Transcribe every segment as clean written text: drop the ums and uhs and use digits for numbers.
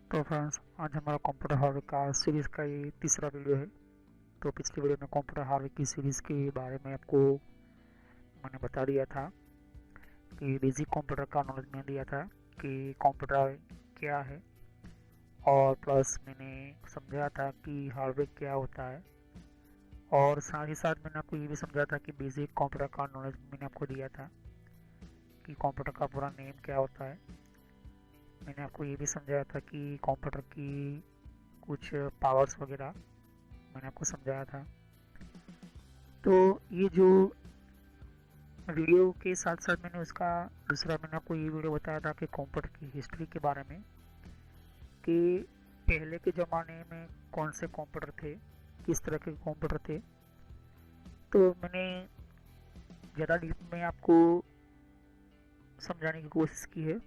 तो फ्रेंड्स, आज हमारा कंप्यूटर हार्डवेयर का सीरीज़ का ये तीसरा वीडियो है। तो पिछली वीडियो में कंप्यूटर हार्डवेयर की सीरीज़ के बारे में आपको मैंने बता दिया था कि बेसिक कंप्यूटर का नॉलेज मैंने दिया था कि कंप्यूटर क्या है, और प्लस मैंने समझाया था कि हार्डवेयर क्या होता है, और साथ ही साथ मैंने आपको ये भी समझाया था कि बेसिक कंप्यूटर का नॉलेज मैंने आपको दिया था कि कंप्यूटर का पूरा नेम क्या होता है। मैंने आपको ये भी समझाया था कि कंप्यूटर की कुछ पावर्स वगैरह मैंने आपको समझाया था। तो ये जो वीडियो के साथ साथ मैंने उसका दूसरा मैंने आपको ये वीडियो बताया था कि कंप्यूटर की हिस्ट्री के बारे में, कि पहले के ज़माने में कौन से कंप्यूटर थे, किस तरह के कंप्यूटर थे। तो मैंने ज़्यादा डीप में आपको समझाने की कोशिश की है,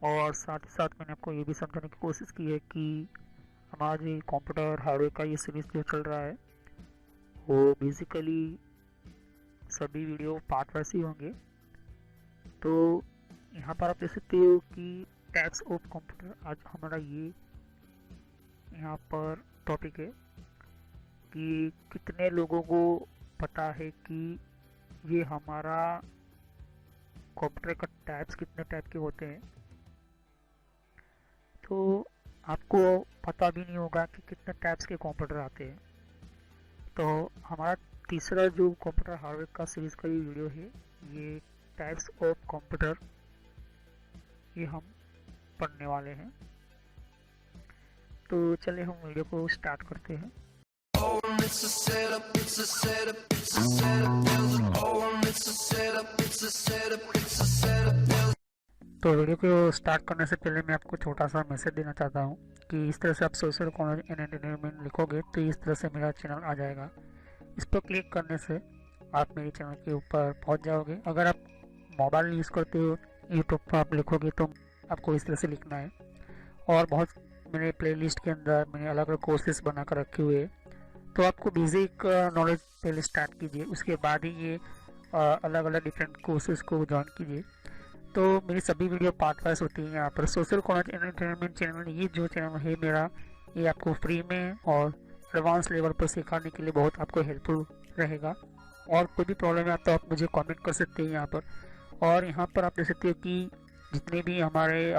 और साथ ही साथ मैंने आपको ये भी समझाने की कोशिश की है कि हमारा जो कंप्यूटर हार्डवेयर का ये सीरीज़ जो चल रहा है वो बेसिकली सभी वीडियो पार्ट वाइज ही होंगे। तो यहाँ पर आप देख सकते हो कि टाइप्स ऑफ कंप्यूटर आज हमारा ये यहाँ पर टॉपिक है कि कितने लोगों को पता है कि ये हमारा कंप्यूटर का टाइप्स कितने टाइप के होते हैं। तो आपको पता भी नहीं होगा कि कितने टाइप्स के कंप्यूटर आते हैं। तो हमारा तीसरा जो कंप्यूटर हार्डवेयर का सीरीज़ का ये वीडियो है, ये टाइप्स ऑफ कंप्यूटर, ये हम पढ़ने वाले हैं। तो चलिए हम वीडियो को स्टार्ट करते हैं। तो वीडियो को स्टार्ट करने से पहले मैं आपको छोटा सा मैसेज देना चाहता हूँ कि इस तरह से आप सोशल कॉलेज एंड एंटरटेनमेंट लिखोगे तो इस तरह से मेरा चैनल आ जाएगा। इस पर क्लिक करने से आप मेरे चैनल के ऊपर पहुँच जाओगे। अगर आप मोबाइल यूज़ करते हो, यूट्यूब पर आप लिखोगे तो आपको इस तरह से लिखना है। और बहुत मेरे प्लेलिस्ट के अंदर मैंने अलग अलग कोर्सेज बना कर रखे हुए हैं। तो आपको बेसिक नॉलेज पहले स्टार्ट कीजिए, उसके बाद ही ये अलग अलग डिफरेंट कोर्सेज को ज्वाइन कीजिए। तो मेरी सभी वीडियो पार्ट वाइज होती हैं यहाँ पर। सोशल कॉलेज एंटरटेनमेंट चैनल, ये जो चैनल है मेरा, ये आपको फ्री में और एडवांस लेवल पर सिखाने के लिए बहुत आपको हेल्पफुल रहेगा। और कोई भी प्रॉब्लम है तो आप मुझे कमेंट कर सकते हैं यहाँ पर। और यहाँ पर आप देख सकते हो कि जितने भी हमारे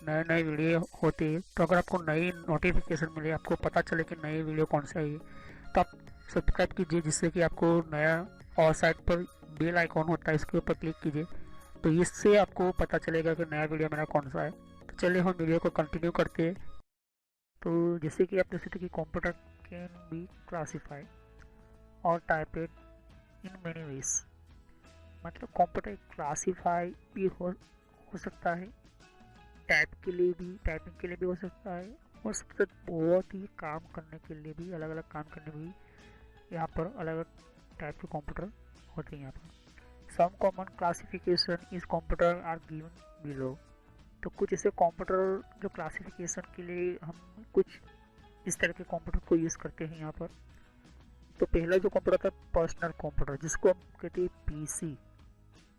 नए नए वीडियो होते हैं, तो अगर आपको नई नोटिफिकेशन मिले, आपको पता चले कि नई वीडियो कौन सी आई है, तो आप सब्सक्राइब कीजिए, जिससे कि आपको नया, और साइड पर बेल आइकॉन होता है, इसके ऊपर क्लिक कीजिए, तो इससे आपको पता चलेगा कि नया वीडियो मेरा कौन सा है। तो चलिए हम वीडियो को कंटिन्यू करते हैं। तो जैसे कि आप देख सकते हैं कि कंप्यूटर कैन बी क्लासिफाइड और टाइपेड इन मेनी वेज। मतलब कंप्यूटर क्लासीफाई भी हो सकता है, टाइप के लिए भी, टाइपिंग के लिए भी हो सकता है, और सबसे बहुत ही काम करने के लिए भी, अलग अलग काम करने भी यहाँ पर अलग अलग टाइप के कंप्यूटर होते हैं यहाँ पर। सम कॉमन क्लासिफिकेशन इस कंप्यूटर आर गिवन बिलो। तो कुछ ऐसे कंप्यूटर जो क्लासिफिकेशन के लिए हम कुछ इस तरह के कंप्यूटर को यूज़ करते हैं यहाँ पर। तो पहला जो कंप्यूटर था पर्सनल कंप्यूटर, जिसको हम कहते हैं पीसी।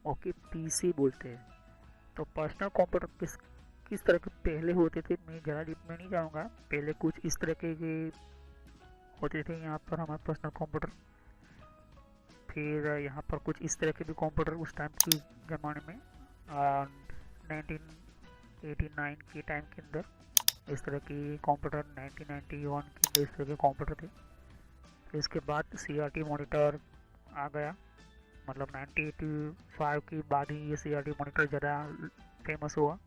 ओके, पीसी बोलते हैं। तो पर्सनल कंप्यूटर किस किस तरह के पहले होते थे, मैं ज़्यादा डीप में नहीं जाऊँगा। पहले कुछ इस तरह के होते थे यहाँ पर हमारे पर्सनल कंप्यूटर। फिर यहाँ पर कुछ इस तरह के भी कंप्यूटर उस टाइम के ज़माने में 1989 के टाइम के अंदर इस तरह की कंप्यूटर, 1991 के अंदर इस तरह के कंप्यूटर थे। फिर इसके बाद CRT मॉनिटर आ गया, मतलब 1985 के बाद ही ये CRT मॉनिटर ज़्यादा फेमस हुआ।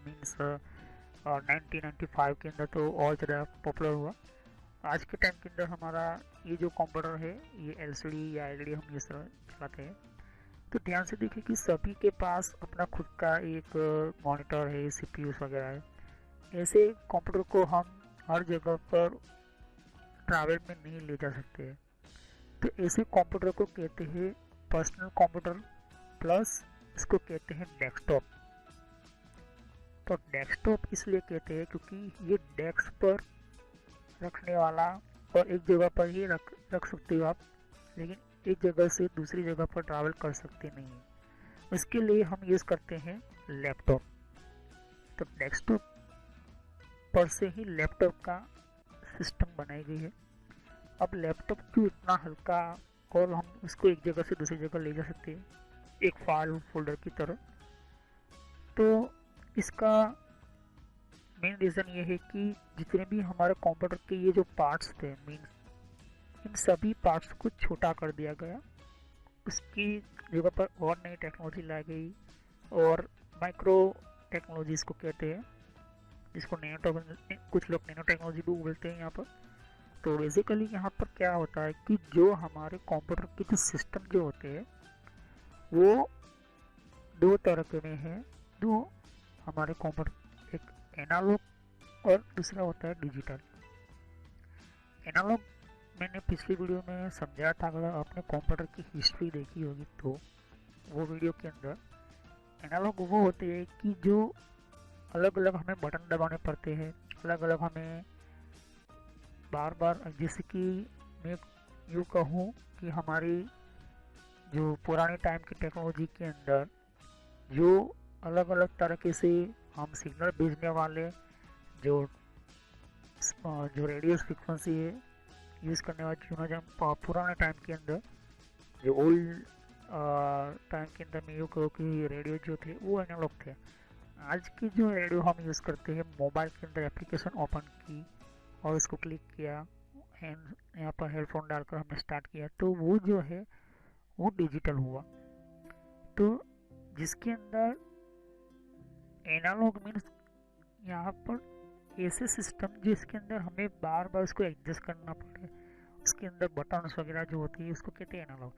मीन्स 1995 के अंदर तो और ज़्यादा पॉपुलर हुआ। आज के टाइम के अंदर हमारा ये जो कंप्यूटर है, ये LCD या LED हम इस तरह चलाते हैं। तो ध्यान से देखिए कि सभी के पास अपना खुद का एक मॉनिटर है, CPUs वगैरह है। ऐसे कंप्यूटर को हम हर जगह पर ट्रैवल में नहीं ले जा सकते हैं। तो ऐसे कंप्यूटर को कहते हैं पर्सनल कंप्यूटर, प्लस इसको कहते हैं डेस्कटॉप। तो डेस्कटॉप इसलिए कहते हैं क्योंकि ये डेस्क पर रखने वाला, और एक जगह पर ही रख सकते हो आप, लेकिन एक जगह से दूसरी जगह पर ट्रैवल कर सकते नहीं हैं। इसके लिए हम यूज़ करते हैं लैपटॉप। तो डेस्कटॉप पर से ही लैपटॉप का सिस्टम बनाई गई है। अब लैपटॉप क्यों इतना हल्का और हम उसको एक जगह से दूसरी जगह ले जा सकते हैं एक फाइल फोल्डर की तरह। तो इसका मेन रीज़न ये है कि जितने भी हमारे कंप्यूटर के ये जो पार्ट्स थे मीन इन सभी पार्ट्स को छोटा कर दिया गया। उसकी जगह पर और नई टेक्नोलॉजी लाई गई और माइक्रो टेक्नोलॉजी इसको कहते हैं, जिसको कुछ लोग नैनो टेक्नोलॉजी भी बोलते हैं यहाँ पर। तो बेसिकली यहाँ पर क्या होता है कि जो हमारे कंप्यूटर के जो सिस्टम जो होते हैं वो दो तरह के में है। दो हमारे कंप्यूटर, एक एनालॉग और दूसरा होता है डिजिटल। एनालॉग मैंने पिछली वीडियो में समझाया था, अगर आपने कंप्यूटर की हिस्ट्री देखी होगी तो वो वीडियो के अंदर एनालॉग वो होते हैं कि जो अलग अलग हमें बटन दबाने पड़ते हैं, अलग अलग हमें बार बार, जैसे कि मैं यूँ कहूँ कि हमारी जो पुराने टाइम की टेक्नोलॉजी के अंदर जो अलग अलग तरीके से हम सिग्नल भेजने वाले जो जो रेडियो फ्रिक्वेंसी है यूज़ करने वाले चुना जब पुराने टाइम के अंदर जो ओल्ड टाइम के अंदर मैं यूँ कहूँ कि रेडियो जो थे वो एनालॉग थे। आज की जो रेडियो हम यूज़ करते हैं मोबाइल के अंदर एप्लीकेशन ओपन की और उसको क्लिक किया, हैंड यहाँ पर हेडफोन डालकर हमने स्टार्ट किया, तो वो जो है वो डिजिटल हुआ। तो जिसके अंदर एनालॉग मीन्स यहाँ पर ऐसे सिस्टम जिसके अंदर हमें बार बार उसको एडजस्ट करना पड़े, उसके अंदर बटन्स वगैरह जो होती है उसको कहते हैं एनालॉग।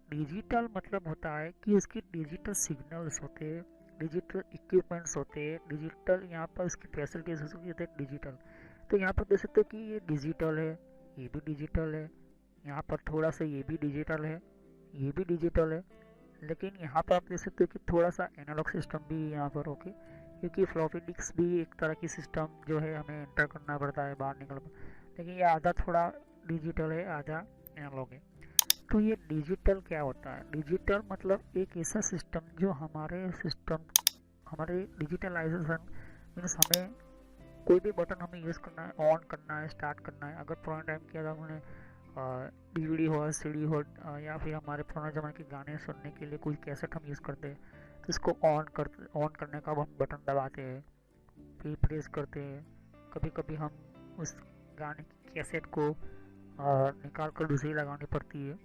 डिजिटल मतलब होता है कि उसके डिजिटल सिग्नल्स होते हैं, डिजिटल इक्विपमेंट्स होते हैं, डिजिटल यहाँ पर उसकी फैसिलिटीज होती है डिजिटल। तो यहाँ पर देख सकते हो कि ये डिजिटल है, ये भी डिजिटल है, यहाँ पर थोड़ा सा ये भी डिजिटल है, ये भी डिजिटल है, लेकिन यहाँ पर आप देख सकते हो कि थोड़ा सा एनालॉग सिस्टम भी यहाँ पर ओके, क्योंकि फ्लॉपी डिस्क भी एक तरह की सिस्टम जो है हमें एंटर करना पड़ता है बाहर निकल, लेकिन ये आधा थोड़ा डिजिटल है आधा एनालॉग है। तो ये डिजिटल क्या होता है? डिजिटल मतलब एक ऐसा सिस्टम जो हमारे डिजिटलाइजेशन मीन्स हमें कोई भी बटन हमें यूज़ करना है, ऑन करना है, स्टार्ट करना है। अगर पुराने टाइम किया था हमने DVD हो, CD हो, या फिर हमारे पुराने ज़माने के गाने सुनने के लिए कोई कैसेट हम यूज़ करते हैं तो इसको ऑन करने का हम बटन दबाते हैं, फिर प्रेस करते हैं। कभी कभी हम उस गाने की कैसेट को निकाल कर दूसरी लगानी पड़ती है,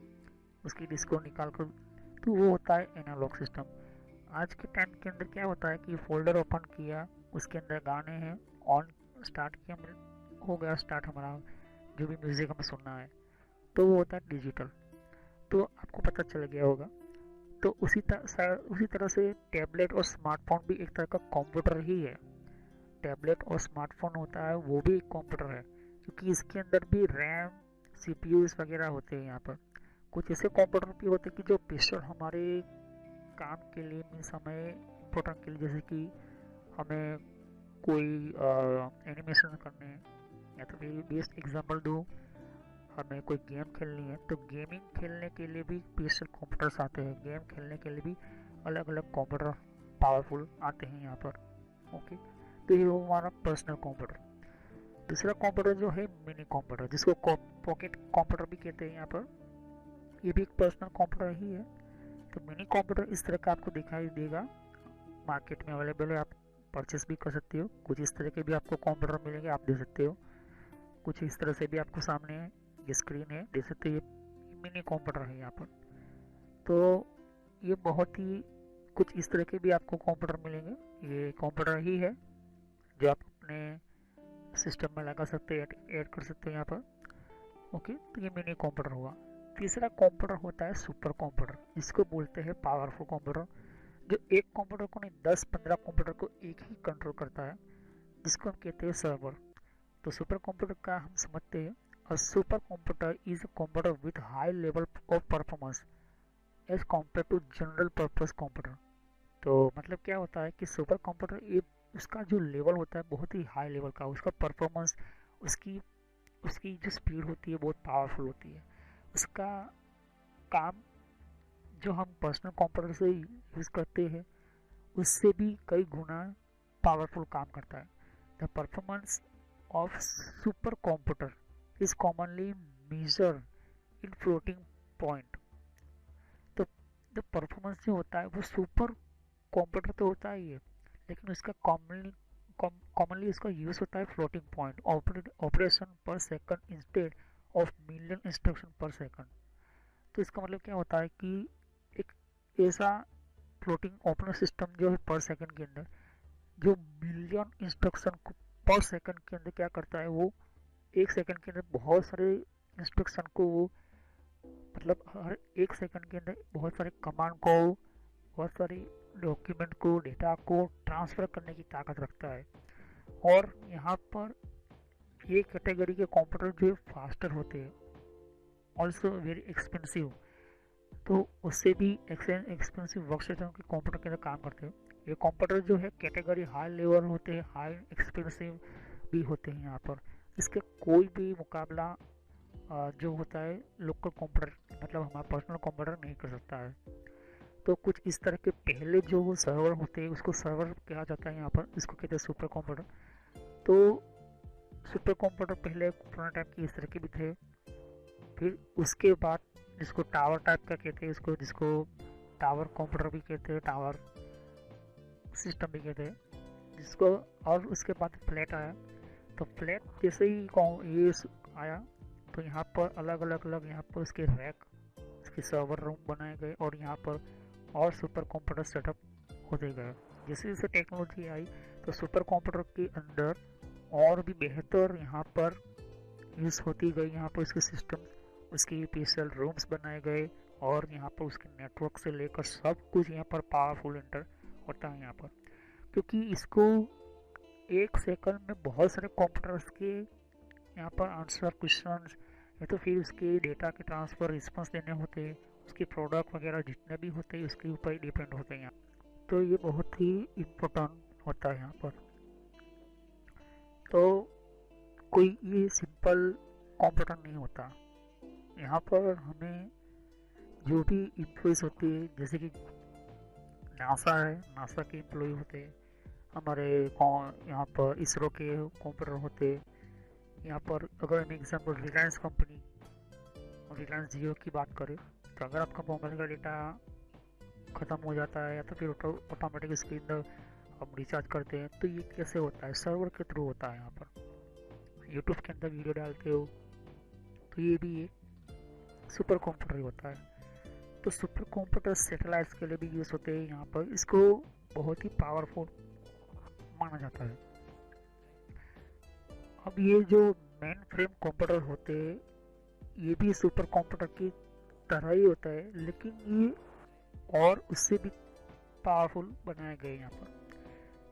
उसकी डिस्क को निकाल कर, तो वो होता है एनालॉग सिस्टम। आज के टाइम के अंदर क्या होता है कि फोल्डर ओपन किया, उसके अंदर गाने हैं, ऑन स्टार्ट किया, हो गया स्टार्ट हमारा जो भी म्यूज़िक हमें सुनना है, तो वो होता है डिजिटल। तो आपको पता चल गया होगा। तो उसी तरह से टैबलेट और स्मार्टफोन भी एक तरह का कंप्यूटर ही है। टैबलेट और स्मार्टफोन होता है वो भी एक कंप्यूटर है, क्योंकि इसके अंदर भी रैम, CPUs वगैरह होते हैं। यहाँ पर कुछ ऐसे कंप्यूटर भी होते हैं कि जो स्पेशल हमारे काम के लिए मीन्स हमें इम्पोर्टेंट के लिए, जैसे कि हमें कोई एनिमेशन करने हैं, या तो फिर बेस्ट एग्जांपल दूँ, हमें कोई गेम खेलनी है तो गेमिंग खेलने के लिए भी स्पेशल कंप्यूटर्स आते हैं, गेम खेलने के लिए भी अलग अलग कंप्यूटर पावरफुल आते हैं यहाँ पर ओके। तो ये वो हमारा पर्सनल कंप्यूटर। दूसरा कंप्यूटर जो है मिनी कंप्यूटर, जिसको पॉकेट कंप्यूटर भी कहते हैं यहाँ पर, ये भी एक पर्सनल कंप्यूटर ही है। तो मिनी कंप्यूटर इस तरह का आपको दिखाई देगा, मार्केट में अवेलेबल है, आप परचेस भी कर सकते हो। कुछ इस तरह के भी आपको कंप्यूटर मिलेंगे, आप दे सकते हो। कुछ इस तरह से भी आपको सामने ये स्क्रीन है, देख सकते हो, ये मिनी कंप्यूटर है यहाँ पर। तो ये बहुत ही कुछ इस तरह के भी आपको कंप्यूटर मिलेंगे। ये कंप्यूटर ही है जो आप अपने सिस्टम में लगा सकते हैं, ऐड कर सकते हो यहाँ पर ओके। तो ये मिनी कंप्यूटर हुआ। तीसरा कंप्यूटर होता है सुपर कंप्यूटर, जिसको बोलते हैं पावरफुल कंप्यूटर, जो एक कंप्यूटर को नहीं 10-15 कंप्यूटर को एक ही कंट्रोल करता है, जिसको हम कहते हैं सर्वर। तो सुपर कंप्यूटर का हम समझते हैं, a supercomputer is a computer with high level of performance as compared to general purpose computer। तो मतलब क्या होता है कि सुपर कंप्यूटर ये उसका जो लेवल होता है बहुत ही हाई लेवल का, उसका परफॉर्मेंस, उसकी उसकी जो स्पीड होती है बहुत पावरफुल होती है। उसका काम जो हम पर्सनल कंप्यूटर से यूज़ करते हैं उससे भी कई गुना पावरफुल काम करता है। The performance of supercomputer is commonly measured in floating point। तो जो परफॉर्मेंस जो होता है वो सुपर कंप्यूटर तो होता ही है, लेकिन उसका कॉमनली इसका यूज़ होता है फ्लोटिंग पॉइंट ऑपरेशन पर second instead of million instruction पर सेकंड। तो इसका मतलब क्या होता है कि एक ऐसा फ्लोटिंग ऑपरेटिंग सिस्टम जो है पर सेकंड के अंदर जो मिलियन इंस्ट्रक्शन को पर सेकंड के अंदर क्या करता है, वो एक सेकंड के अंदर बहुत सारे इंस्ट्रक्शन को वो मतलब हर एक सेकंड के अंदर बहुत सारे कमांड को, बहुत सारे डॉक्यूमेंट को, डेटा को ट्रांसफ़र करने की ताकत रखता है। और यहाँ पर ये कैटेगरी के कंप्यूटर जो फास्टर होते हैं, ऑल्सो वेरी एक्सपेंसिव, तो उससे भी एक्सपेंसिव वर्क सिस्टम के कंप्यूटर के अंदर काम करते हैं। ये कंप्यूटर जो है कैटेगरी हाई लेवल होते हैं, हाई एक्सपेंसिव भी होते हैं यहाँ पर। इसके कोई भी मुकाबला जो होता है लोकल कंप्यूटर मतलब हमारा पर्सनल कंप्यूटर नहीं कर सकता है। तो कुछ इस तरह के पहले जो सर्वर होते हैं उसको सर्वर कहा जाता है यहाँ पर, इसको कहते हैं सुपर कंप्यूटर। तो सुपर कंप्यूटर पहले पुराने टाइप के इस तरह के भी थे, फिर उसके बाद जिसको टावर टाइप का कहते हैं, जिसको टावर कंप्यूटर भी कहते हैं, टावर सिस्टम भी कहते हैं जिसको। और उसके बाद फ्लैट आया, तो फ्लैट जैसे ही ये आया तो यहाँ पर अलग यहाँ पर उसके रैक, उसके सर्वर रूम बनाए गए और यहाँ पर और सुपर कंप्यूटर सेटअप होते गए। जैसे जैसे टेक्नोलॉजी आई तो सुपर कंप्यूटर के अंदर और भी बेहतर यहाँ पर यूज़ होती गई। यहाँ पर उसके सिस्टम, उसके स्पेशल रूम्स बनाए गए और यहाँ पर उसके नेटवर्क से लेकर सब कुछ यहाँ पर पावरफुल इंटर होता है यहाँ पर, क्योंकि इसको एक सेकंड में बहुत सारे कंप्यूटर्स के यहाँ पर आंसर क्वेश्चन या तो फिर उसके डेटा के ट्रांसफ़र रिस्पॉन्स देने होते हैं, उसके प्रोडक्ट वगैरह जितने भी होते हैं उसके ऊपर ही डिपेंड होते हैं यहाँ। तो ये बहुत ही इम्पोर्टेंट होता है यहाँ पर। तो कोई ये सिंपल कंप्यूटर नहीं होता। यहाँ पर हमें जो भी एम्प्लॉइज होती है, जैसे कि नासा है, नासा के एम्प्लॉय होते हैं, हमारे यहाँ पर इसरो के कंप्यूटर होते हैं। यहाँ पर अगर हम एग्जाम्पल रिलायंस कंपनी और रिलायंस जियो की बात करें, तो अगर आपका मोबाइल का डेटा ख़त्म हो जाता है या तो फिर ऑटोमेटिक उसके अंदर हम रिचार्ज करते हैं, तो ये कैसे होता है, सर्वर के थ्रू होता है। यहाँ पर यूट्यूब के अंदर वीडियो डालते हो तो ये भी एक सुपर कंप्यूटर ही होता है। तो सुपर कंप्यूटर सैटेलाइट्स के लिए भी यूज़ होते हैं यहाँ पर, इसको बहुत ही पावरफुल माना जाता है। अब ये जो मेन फ्रेम कंप्यूटर होते हैं ये भी सुपर कंप्यूटर की तरह ही होता है, लेकिन ये और उससे भी पावरफुल बनाए गए यहाँ पर।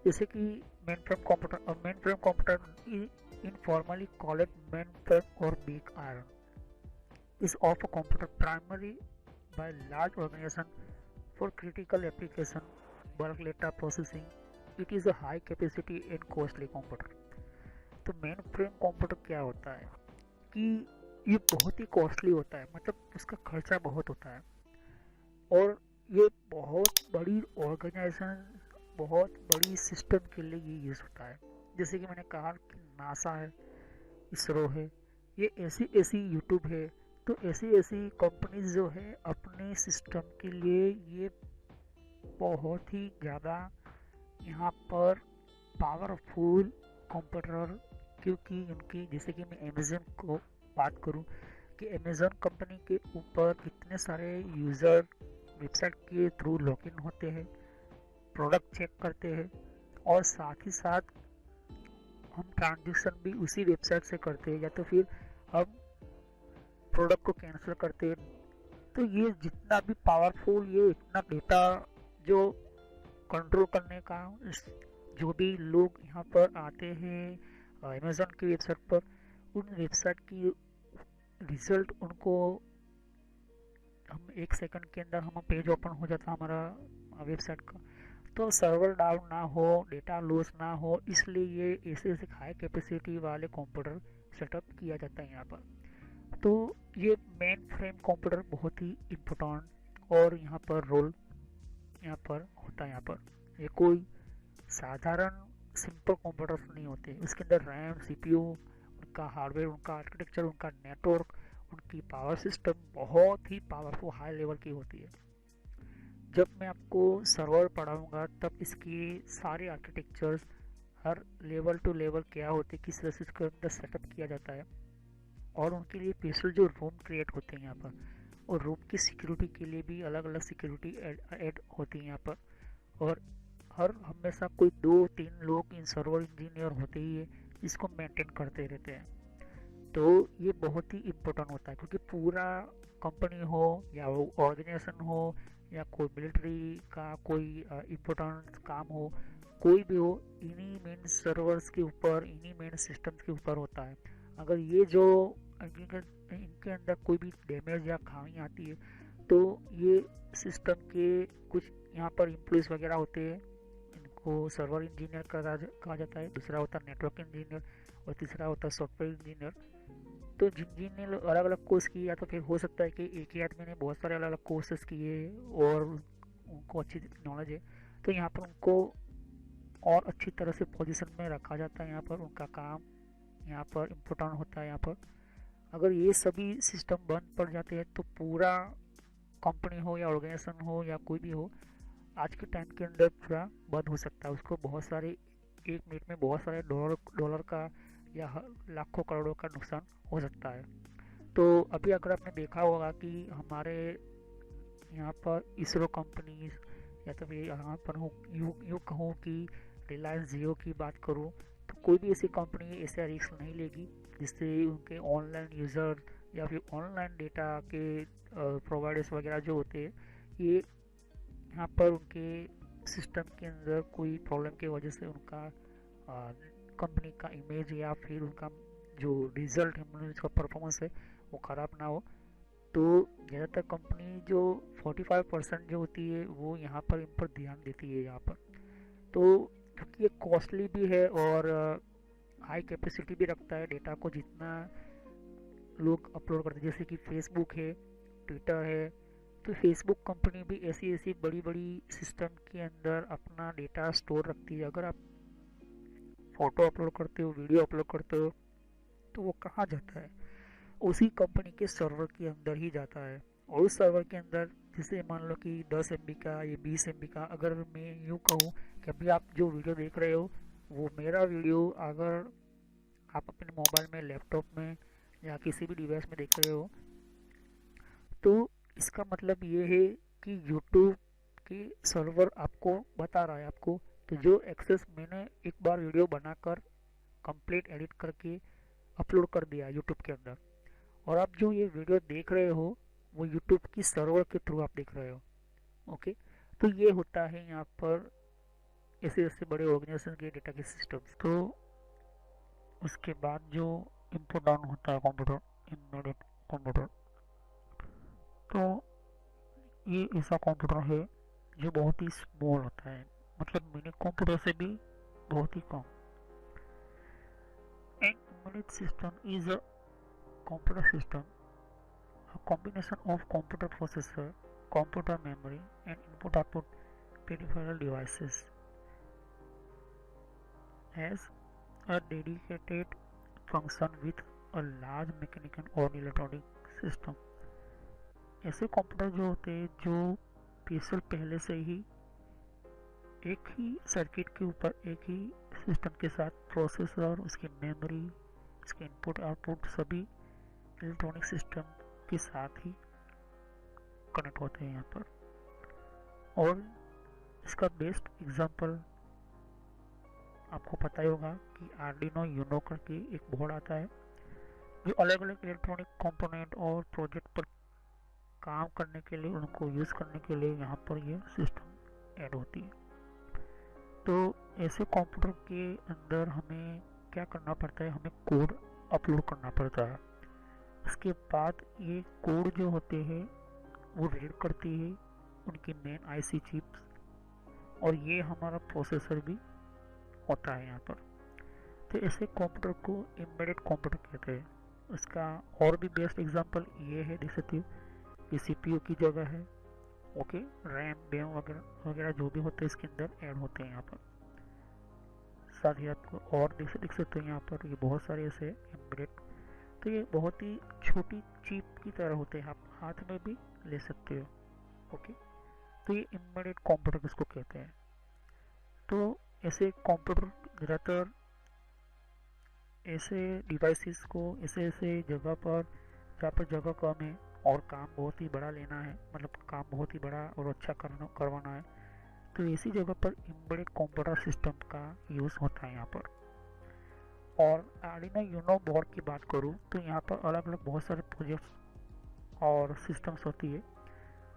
जैसे कि मेन फ्रेम कंप्यूटर, और main frame computer informally call it mainframe or big iron is of a computer primarily by large organization for critical application bulk data processing. It is a high capacity and costly computer। तो main frame computer क्या होता है कि ये बहुत ही costly होता है, मतलब उसका खर्चा बहुत होता है और ये बहुत बड़ी ऑर्गेनाइजेशन, बहुत बड़ी सिस्टम के लिए ये यूज़ होता है। जैसे कि मैंने कहा कि नासा है, इसरो है, ये ऐसी यूट्यूब है, तो ऐसी कंपनीज जो है अपने सिस्टम के लिए ये बहुत ही ज़्यादा यहाँ पर पावरफुल कंप्यूटर, क्योंकि उनकी जैसे कि मैं अमेज़न को बात करूँ कि अमेज़न कंपनी के ऊपर इतने सारे यूज़र वेबसाइट के थ्रू लॉगिन होते हैं, प्रोडक्ट चेक करते हैं और साथ ही साथ हम ट्रांजेक्शन भी उसी वेबसाइट से करते हैं या तो फिर हम प्रोडक्ट को कैंसिल करते हैं। तो ये जितना भी पावरफुल, ये इतना डेटा जो कंट्रोल करने का, जो भी लोग यहाँ पर आते हैं अमेज़न की वेबसाइट पर, उन वेबसाइट की रिजल्ट उनको हम एक सेकंड के अंदर हम पेज ओपन हो जाता है हमारा वेबसाइट का, तो सर्वर डाउन ना हो, डेटा लॉस ना हो, इसलिए ये ऐसे हाई कैपेसिटी वाले कंप्यूटर सेटअप किया जाता है यहाँ पर। तो ये मेन फ्रेम कंप्यूटर बहुत ही इम्पोर्टेंट और यहाँ पर रोल यहाँ पर होता है। यहाँ पर ये कोई साधारण सिंपल कंप्यूटर्स नहीं होते, उसके अंदर रैम, सीपीयू, उनका हार्डवेयर, उनका आर्किटेक्चर, उनका नेटवर्क, उनकी पावर सिस्टम बहुत ही पावरफुल हाई लेवल की होती है। जब मैं आपको सर्वर पढ़ाऊँगा तब इसकी सारे आर्किटेक्चर्स, हर लेवल टू लेवल क्या होते हैं, किस तरह से इसके अंदर सेटअप किया जाता है, और उनके लिए स्पेशल जो रूम क्रिएट होते हैं यहाँ पर, और रूम की सिक्योरिटी के लिए भी अलग अलग सिक्योरिटी ऐड होती है यहाँ पर। और हर हमेशा कोई 2-3 लोग इन सर्वर इंजीनियर होते ही है, इसको मेंटेन करते रहते हैं। तो ये बहुत ही इम्पोर्टेंट होता है, क्योंकि पूरा कंपनी हो या ऑर्गेनाइजेशन हो या कोई मिलिट्री का कोई इम्पोर्टेंट काम हो, कोई भी हो, इन्हीं मेन सर्वर्स के ऊपर, इन्हीं मेन सिस्टम्स के ऊपर होता है। अगर ये जो इनके अंदर कोई भी डैमेज या खामी आती है तो ये सिस्टम के कुछ यहाँ पर एम्प्लॉइज वगैरह होते हैं, इनको सर्वर इंजीनियर कहा जाता है, दूसरा होता है नेटवर्क इंजीनियर, और तीसरा होता है सॉफ्टवेयर इंजीनियर। तो जिन अलग अलग कोर्स किए, या तो फिर हो सकता है कि एक ही आदमी ने बहुत सारे अलग अलग कोर्सेज किए और उनको अच्छी नॉलेज है, तो यहाँ पर उनको और अच्छी तरह से पोजीशन में रखा जाता है। यहाँ पर उनका काम यहाँ पर इम्पोर्टेंट होता है। यहाँ पर अगर ये सभी सिस्टम बंद पड़ जाते हैं तो पूरा कंपनी हो या ऑर्गेनाइजेशन हो या कोई भी हो, आज के टाइम के अंदर पूरा बंद हो सकता है। उसको बहुत सारे, एक मिनट में बहुत सारे डॉलर का या लाखों करोड़ों का नुकसान हो सकता है। तो अभी अगर आपने देखा होगा कि हमारे यहाँ पर इसरो कंपनीज, या तो फिर यहाँ पर यूँ कहूँ कि रिलायंस जियो की बात करूँ, तो कोई भी ऐसी कंपनी ऐसा रिस्क नहीं लेगी जिससे उनके ऑनलाइन यूज़र या फिर ऑनलाइन डेटा के प्रोवाइडर्स वगैरह जो होते हैं, ये यहाँ पर उनके सिस्टम के अंदर कोई प्रॉब्लम की वजह से उनका कंपनी का इमेज या फिर उनका जो रिजल्ट है, मतलब उसका परफॉर्मेंस है, वो ख़राब ना हो। तो ज़्यादातर कंपनी जो 45% जो होती है वो यहाँ पर इन पर ध्यान देती है यहाँ पर। तो क्योंकि ये कॉस्टली भी है और हाई कैपेसिटी भी रखता है, डेटा को जितना लोग अपलोड करते हैं, जैसे कि फेसबुक है, ट्विटर है, तो फेसबुक कंपनी भी ऐसी ऐसी बड़ी बड़ी सिस्टम के अंदर अपना डेटा स्टोर रखती है। अगर आप फोटो अपलोड करते हो, वीडियो अपलोड करते हो, तो वो कहाँ जाता है? उसी कंपनी के सर्वर के अंदर ही जाता है। और उस सर्वर के अंदर जैसे मान लो कि 10 MB का या 20 MB का, अगर मैं यूँ कहूँ कि अभी आप जो वीडियो देख रहे हो वो मेरा वीडियो अगर आप अपने मोबाइल में, लैपटॉप में या किसी भी डिवाइस में देख रहे हो, तो इसका मतलब ये है कि यूट्यूब के सर्वर आपको बता रहा है आपको, तो जो एक्सेस मैंने एक बार वीडियो बनाकर कंप्लीट एडिट करके अपलोड कर दिया यूट्यूब के अंदर, और आप जो ये वीडियो देख रहे हो वो यूट्यूब की सर्वर के थ्रू आप देख रहे हो। ओके, तो ये होता है यहाँ पर ऐसे ऐसे बड़े ऑर्गेनाइजेशन के डेटा के सिस्टम्स। तो उसके बाद जो इनपुट डाउन होता है कंप्यूटर, एम्बेडेड कंप्यूटर, तो ये ऐसा कंप्यूटर है जो बहुत ही स्मॉल होता है, मतलब मिनी कंप्यूटर से भी बहुत ही कम। An embedded system is a computer system, a combination of computer processor, computer memory, and input-output peripheral devices has a dedicated function with a large mechanical or electronic system। ऐसे computer जो होते हैं जो स्पेशल पहले से ही एक ही circuit के ऊपर एक ही सिस्टम के साथ प्रोसेसर, उसकी मेमोरी, इसके इनपुट आउटपुट सभी इलेक्ट्रॉनिक सिस्टम के साथ ही कनेक्ट होते हैं यहाँ पर। और इसका बेस्ट एग्जांपल आपको पता ही होगा कि आर्डिनो यूनो करके एक बोर्ड आता है जो अलग अलग इलेक्ट्रॉनिक कंपोनेंट और प्रोजेक्ट पर काम करने के लिए, उनको यूज़ करने के लिए यहाँ पर ये सिस्टम ऐड होती है। तो ऐसे कंप्यूटर के अंदर हमें क्या करना पड़ता है, हमें कोड अपलोड करना पड़ता है। उसके बाद ये कोड जो होते हैं वो रीड करती है उनकी मेन आईसी चिप्स, और ये हमारा प्रोसेसर भी होता है यहाँ पर। तो ऐसे कंप्यूटर को एम्बेडेड कंप्यूटर कहते हैं। उसका और भी बेस्ट एग्जांपल ये है, देख सकते हो ये सीपीयू की जगह है। ओके, रैम वगैरह जो भी होते हैं इसके अंदर ऐड होते हैं यहाँ पर। साथ ही आपको और देख सकते हो यहाँ पर ये बहुत सारे ऐसे एम्बेडेड, तो ये बहुत ही छोटी चिप की तरह होते हैं, आप हाथ में भी ले सकते हो। ओके, तो ये एम्बेडेड कंप्यूटर किसको कहते हैं। तो ऐसे कंप्यूटर ज़्यादातर ऐसे डिवाइसेस को ऐसे ऐसे जगह पर जहाँ पर जगह कम है और काम बहुत ही बड़ा लेना है, मतलब काम बहुत ही बड़ा और अच्छा करवाना है, तो ऐसी जगह पर एम्बेडेड कंप्यूटर सिस्टम का यूज़ होता है यहाँ पर। और आर्डिनो यूनो बोर्ड की बात करूँ तो यहाँ पर अलग अलग बहुत सारे प्रोजेक्ट्स और सिस्टम्स होती है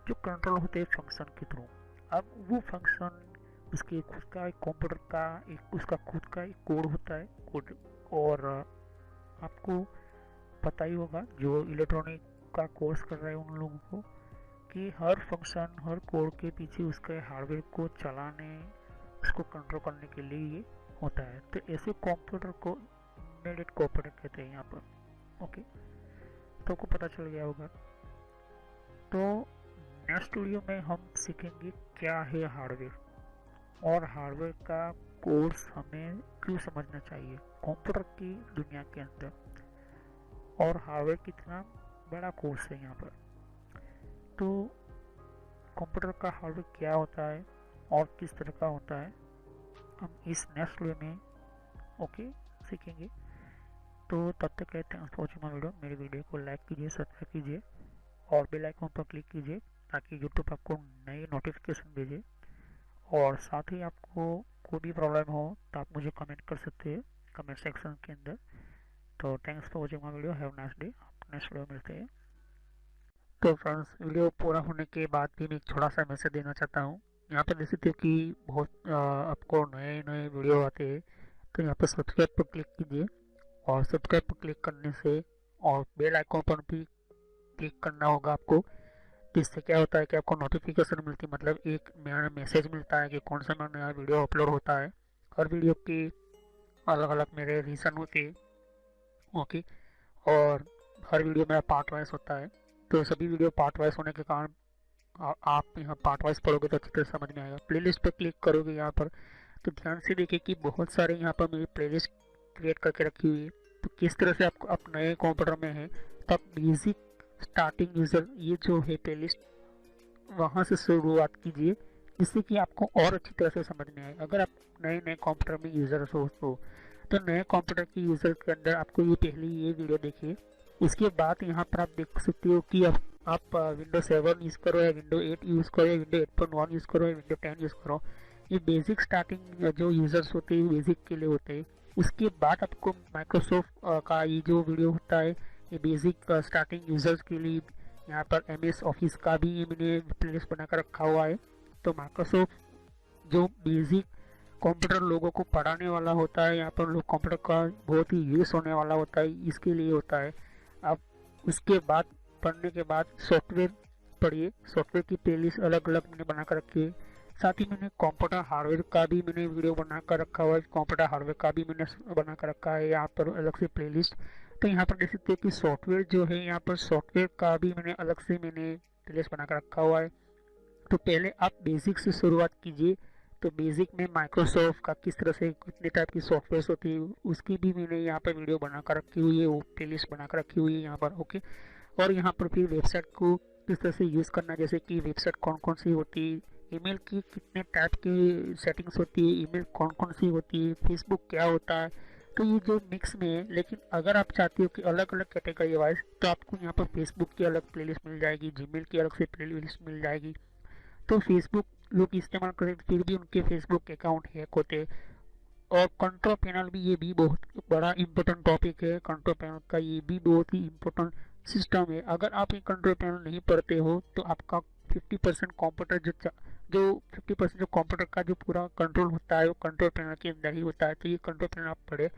जो कंट्रोल होते हैं फंक्शन के थ्रू। अब वो फंक्शन उसके खुद का एक कंप्यूटर का एक उसका खुद का एक कोड होता है कोड। और आपको पता ही होगा जो इलेक्ट्रॉनिक का कोर्स कर रहे हैं उन लोगों को कि हर फंक्शन हर कोड के पीछे उसके हार्डवेयर को चलाने उसको कंट्रोल करने के लिए ये होता है। तो ऐसे कंप्यूटर को एम्बेडेड कंप्यूटर कहते हैं यहाँ पर। ओके, तो आपको पता चल गया होगा। तो नेक्स्ट वीडियो में हम सीखेंगे क्या है हार्डवेयर और हार्डवेयर का कोर्स हमें क्यों समझना चाहिए कंप्यूटर की दुनिया के अंदर, और हार्डवेयर कितना बड़ा कोर्स है यहाँ पर। तो कंप्यूटर का हार्डवेयर क्या होता है और किस तरह का होता है हम इस नेक्स्ट वीडियो में सीखेंगे। तो तब तक कहते हैं फॉर माय वीडियो, मेरी वीडियो को लाइक कीजिए, सब्सक्राइब कीजिए और बेल आइकन पर क्लिक कीजिए ताकि यूट्यूब आपको नई नोटिफिकेशन भेजे। और साथ ही आपको कोई भी प्रॉब्लम हो तो आप मुझे कमेंट कर सकते हैं कमेंट सेक्शन के अंदर। तो thanks for watching my video, have nice day, next video मिलते हैं। तो फ्रेंड्स, वीडियो पूरा होने के बाद भी मैं एक छोटा सा मैसेज देना चाहता हूँ। यहाँ पर देख सकते हो कि बहुत आपको नए नए वीडियो आते हैं, तो यहाँ पर सब्सक्राइब पर क्लिक कीजिए और सब्सक्राइब पर क्लिक करने से और बेल आइकन पर भी क्लिक करना होगा आपको। इससे क्या होता है कि आपको नोटिफिकेशन मिलती है, मतलब एक मेरा मैसेज मिलता है कि कौन सा नया वीडियो अपलोड होता है। हर वीडियो की अलग अलग मेरे रीज़न होते हैं। ओके, और हर वीडियो मेरा पार्ट वाइज होता है, तो सभी वीडियो पार्ट वाइज होने के कारण आप यहाँ पार्ट वाइज पढ़ोगे तो अच्छी तरह समझ में आएगा। प्लेलिस्ट पर क्लिक करोगे यहाँ पर तो ध्यान से देखिए कि बहुत सारे यहाँ पर मेरी प्लेलिस्ट क्रिएट करके रखी हुई है। तो किस तरह से आपको आप नए कंप्यूटर में हैं तो आप बेसिक स्टार्टिंग यूज़र ये जो है प्लेलिस्ट वहाँ से शुरुआत कीजिए, जिससे कि आपको और अच्छी तरह से समझ में आए। अगर आप नए नए कंप्यूटर में यूज़र हो तो नए कंप्यूटर के यूज़र के अंदर आपको ये पहले ये वीडियो देखिए। उसके बाद यहाँ पर आप देख सकते हो कि आप विंडो 7 यूज़ करो या विंडो 8 यूज़ करो या विंडो 8.1 यूज़ करो या विंडो 10 यूज़ करो। ये बेसिक स्टार्टिंग जो यूज़र्स होते हैं बेसिक के लिए होते हैं। उसके बाद आपको माइक्रोसॉफ्ट का ये जो वीडियो होता है ये बेसिक स्टार्टिंग यूज़र्स के लिए यहाँ पर MS ऑफिस का भी मैंने प्लेलिस्ट बनाकर रखा हुआ है। तो माइक्रोसॉफ्ट जो बेसिक कंप्यूटर लोगों को पढ़ाने वाला होता है, यहाँ पर लोग कंप्यूटर का बहुत ही यूज़ होने वाला होता है, इसके लिए होता है। अब उसके बाद पढ़ने के बाद सॉफ्टवेयर पढ़िए, सॉफ्टवेयर की प्लेलिस्ट अलग अलग मैंने बना कर रखी है। साथ ही मैंने कंप्यूटर हार्डवेयर का भी मैंने वीडियो बना कर रखा हुआ है, कंप्यूटर हार्डवेयर का भी मैंने बना कर रखा है यहाँ पर अलग से प्लेलिस्ट। तो यहाँ पर देख सकते हैं कि सॉफ्टवेयर जो है यहाँ पर सॉफ्टवेयर का भी मैंने अलग से प्लेलिस्ट बना कर रखा हुआ है। तो पहले आप बेसिक से शुरुआत कीजिए। तो बेसिक में माइक्रोसॉफ्ट का किस तरह से कितने टाइप की सॉफ्टवेयर होती है उसकी भी मैंने यहाँ पर वीडियो बनाकर रखी हुई है, वो प्लेलिस्ट बनाकर रखी हुई है यहाँ पर। ओके, और यहाँ पर फिर वेबसाइट को किस तरह से यूज़ करना, जैसे कि वेबसाइट कौन कौन सी होती है, ईमेल की कितने टाइप की सेटिंग्स होती है, ईमेल कौन कौन सी होती है, फेसबुक क्या होता है। तो ये जो मिक्स में है, लेकिन अगर आप चाहते हो कि अलग अलग कैटेगरी वाइज तो आपको यहाँ पर फेसबुक की अलग प्लेलिस्ट मिल जाएगी, जीमेल की अलग से प्लेलिस्ट मिल जाएगी। तो फेसबुक लोग इस्तेमाल करें फिर भी उनके फेसबुक अकाउंट हैक होते। और कंट्रोल पैनल भी ये भी बहुत बड़ा इम्पोर्टेंट टॉपिक है। कंट्रोल पैनल का ये भी बहुत ही इम्पोर्टेंट सिस्टम है। अगर आप ये कंट्रोल पैनल नहीं पढ़ते हो तो आपका 50% कंप्यूटर जो 50% जो कंप्यूटर का जो पूरा कंट्रोल होता है वो कंट्रोल पैनल के अंदर ही होता है। तो ये कंट्रोल पैनल आप पढ़े,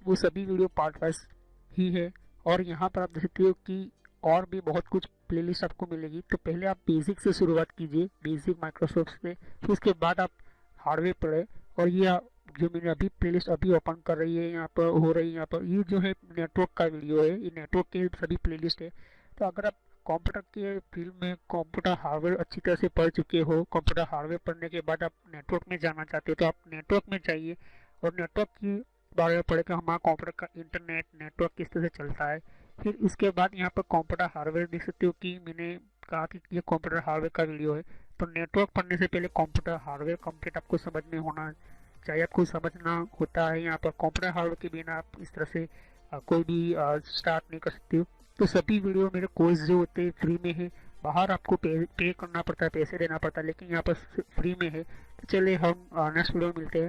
वो सभी वीडियो पार्ट वाइज ही है। और यहाँ पर आप देख सकते हो कि और भी बहुत कुछ प्लेलिस्ट आपको मिलेगी। तो पहले आप बेसिक से शुरुआत कीजिए, बेसिक माइक्रोसॉफ्ट से, फिर उसके बाद आप हार्डवेयर पढ़े। और ये जो मैंने अभी प्लेलिस्ट अभी ओपन कर रही है यहाँ पर हो रही है, यहाँ पर ये जो है नेटवर्क का वीडियो है, ये नेटवर्क के सभी प्लेलिस्ट है। तो अगर आप कंप्यूटर के फील्ड में कंप्यूटर हार्डवेयर अच्छी तरह से पढ़ चुके हो, कंप्यूटर हार्डवेयर पढ़ने के बाद आप नेटवर्क में जाना चाहते हो तो आप नेटवर्क में जाइए और नेटवर्क की बारे में पढ़े कि हमारा कंप्यूटर का इंटरनेट नेटवर्क किस तरह से चलता है। फिर इसके बाद यहाँ पर कंप्यूटर हार्डवेयर देख सकते हो कि मैंने कहा कि ये कंप्यूटर हार्डवेयर का वीडियो है। तो नेटवर्क पढ़ने से पहले कंप्यूटर हार्डवेयर कंप्लीट आपको समझ में होना चाहिए, आपको समझना होता है। यहाँ पर कंप्यूटर हार्डवेयर के बिना आप इस तरह से कोई भी स्टार्ट नहीं कर सकते हो। तो सभी वीडियो मेरे कोर्स जो होते हैं फ्री में है, बाहर आपको पे करना पड़ता है, पैसे देना पड़ता है, लेकिन यहाँ पर फ्री में है। तो चलिए हम नेक्स्ट वीडियो में मिलते हैं।